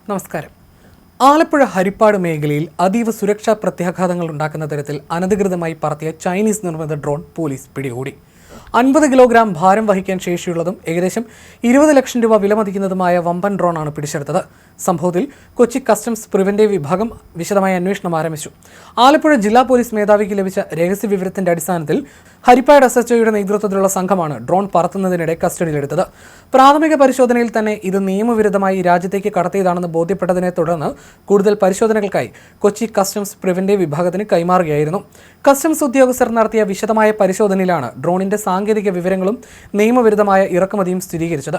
നമസ്കാരം. ആലപ്പുഴ ഹരിപ്പാട് മേഖലയിൽ അതീവ സുരക്ഷാ പ്രത്യാഘാതങ്ങൾ ഉണ്ടാക്കുന്ന തരത്തിൽ അനധികൃതമായി പറത്തിയ ചൈനീസ് നിർമ്മിത ഡ്രോൺ പോലീസ് പിടികൂടി. 50 കിലോഗ്രാം ഭാരം വഹിക്കാൻ ശേഷിയുള്ളതും ഏകദേശം 20 ലക്ഷം രൂപ വിലമതിക്കുന്നതുമായ വമ്പൻ ഡ്രോണാണ് പിടിച്ചെടുത്തത്. സംഭവത്തിൽ കൊച്ചി കസ്റ്റംസ് പ്രിവന്റീവ് വിഭാഗം വിശദമായ അന്വേഷണം ആരംഭിച്ചു. ആലപ്പുഴ ജില്ലാ പോലീസ് മേധാവിക്ക് ലഭിച്ച രഹസ്യ വിവരത്തിന്റെ അടിസ്ഥാനത്തിൽ ഹരിപ്പാട് SHOയുടെ നേതൃത്വത്തിലുള്ള സംഘമാണ് ഡ്രോൺ പറത്തുന്നതിനിടെ കസ്റ്റഡിയിലെടുത്തത്. പ്രാഥമിക പരിശോധനയിൽ തന്നെ ഇത് നിയമവിരുദ്ധമായി രാജ്യത്തേക്ക് കടത്തിയതാണെന്ന് ബോധ്യപ്പെട്ടതിനെ തുടർന്ന് കൂടുതൽ പരിശോധനകൾക്കായി കൊച്ചി കസ്റ്റംസ് പ്രിവന്റീവ് വിഭാഗത്തിന് കൈമാറുകയായിരുന്നു. കസ്റ്റംസ് ഉദ്യോഗസ്ഥർ നടത്തിയ വിശദമായ പരിശോധനയിലാണ് ഡ്രോണിന്റെ സാങ്കേതിക വിവരങ്ങളും നിയമവിരുദ്ധമായ ഇറക്കുമതിയും സ്ഥിരീകരിച്ചത്.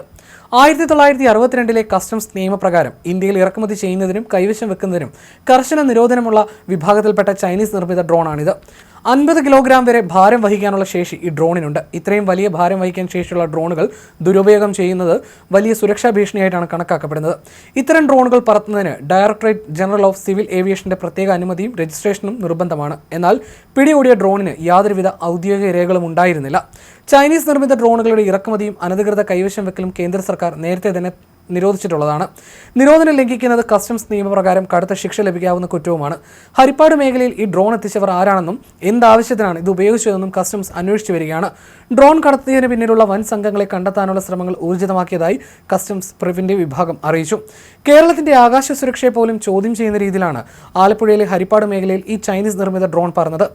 1962 കസ്റ്റംസ് നിയമപ്രകാരം ഇന്ത്യയിൽ ഇറക്കുമതി ചെയ്യുന്നതിനും കൈവശം വെക്കുന്നതിനും കർശന നിരോധനമുള്ള വിഭാഗത്തിൽപ്പെട്ട ചൈനീസ് നിർമ്മിത ഡ്രോണാണിത്. 50 കിലോഗ്രാം വരെ ഭാരം വഹിക്കാനുള്ള ശേഷി ഈ ഡ്രോണിനുണ്ട്. ഇത്രയും വലിയ ഭാരം വഹിക്കാൻ ശേഷിയുള്ള ഡ്രോണുകൾ ദുരുപയോഗം ചെയ്യുന്നത് വലിയ സുരക്ഷാ ഭീഷണിയായിട്ടാണ് കണക്കാക്കപ്പെടുന്നത്. ഇത്തരം ഡ്രോണുകൾ പറത്തുന്നതിന് ഡയറക്ടറേറ്റ് ജനറൽ ഓഫ് സിവിൽ ഏവിയേഷന്റെ പ്രത്യേക അനുമതിയും രജിസ്ട്രേഷനും നിർബന്ധമാണ്. എന്നാൽ പിടികൂടിയ ഡ്രോണിന് യാതൊരുവിധ ഔദ്യോഗിക രേഖകളും ഉണ്ടായിരുന്നില്ല. ചൈനീസ് നിർമ്മിത ഡ്രോണുകളുടെ ഇറക്കുമതിയും അനധികൃത കൈവശം വെക്കലും കേന്ദ്ര സർക്കാർ നേരത്തെ തന്നെ നിരോധിച്ചിട്ടുള്ളതാണ്. നിരോധനം ലംഘിക്കുന്നത് കസ്റ്റംസ് നിയമപ്രകാരം കടുത്ത ശിക്ഷ ലഭിക്കാവുന്ന കുറ്റവുമാണ്. ഹരിപ്പാട് മേഖലയിൽ ഈ ഡ്രോൺ എത്തിച്ചവർ ആരാണെന്നും എന്താവശ്യത്തിനാണ് ഇത് ഉപയോഗിച്ചതെന്നും കസ്റ്റംസ് അന്വേഷിച്ചു വരികയാണ്. ഡ്രോൺ കടത്തിയതിന് പിന്നിലുള്ള വൻ സംഘങ്ങളെ കണ്ടെത്താനുള്ള ശ്രമങ്ങൾ ഊർജിതമാക്കിയതായി കസ്റ്റംസ് പ്രിവന്റീവ് വിഭാഗം അറിയിച്ചു. കേരളത്തിന്റെ ആകാശ സുരക്ഷയെ പോലും ചോദ്യം ചെയ്യുന്ന രീതിയിലാണ് ആലപ്പുഴയിലെ ഹരിപ്പാട് മേഖലയിൽ ഈ ചൈനീസ് നിർമ്മിത ഡ്രോൺ പറന്നത്.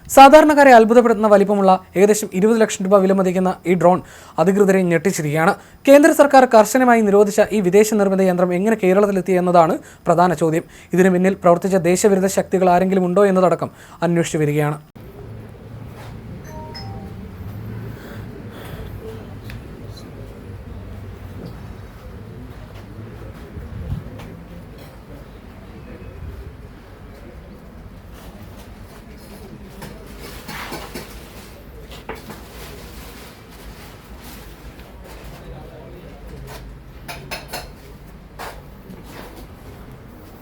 സാധാരണക്കാരെ അത്ഭുതപ്പെടുത്തുന്ന വലിപ്പമുള്ള ഏകദേശം 20 ലക്ഷം രൂപ വിലമതിക്കുന്ന ഈ ഡ്രോൺ അധികൃതരെ ഞെട്ടിച്ചിരിക്കുകയാണ്. കേന്ദ്ര സർക്കാർ കർശനമായി നിരോധിച്ച ഈ വിദേശ നിർമ്മിത യന്ത്രം എങ്ങനെ കേരളത്തിലെത്തി എന്നതാണ് പ്രധാന ചോദ്യം. ഇതിനു പിന്നിൽ പ്രവർത്തിച്ച ദേശവിരുദ്ധ ശക്തികൾ ആരെങ്കിലും ഉണ്ടോ എന്നതടക്കം അന്വേഷിച്ചു വരികയാണ്.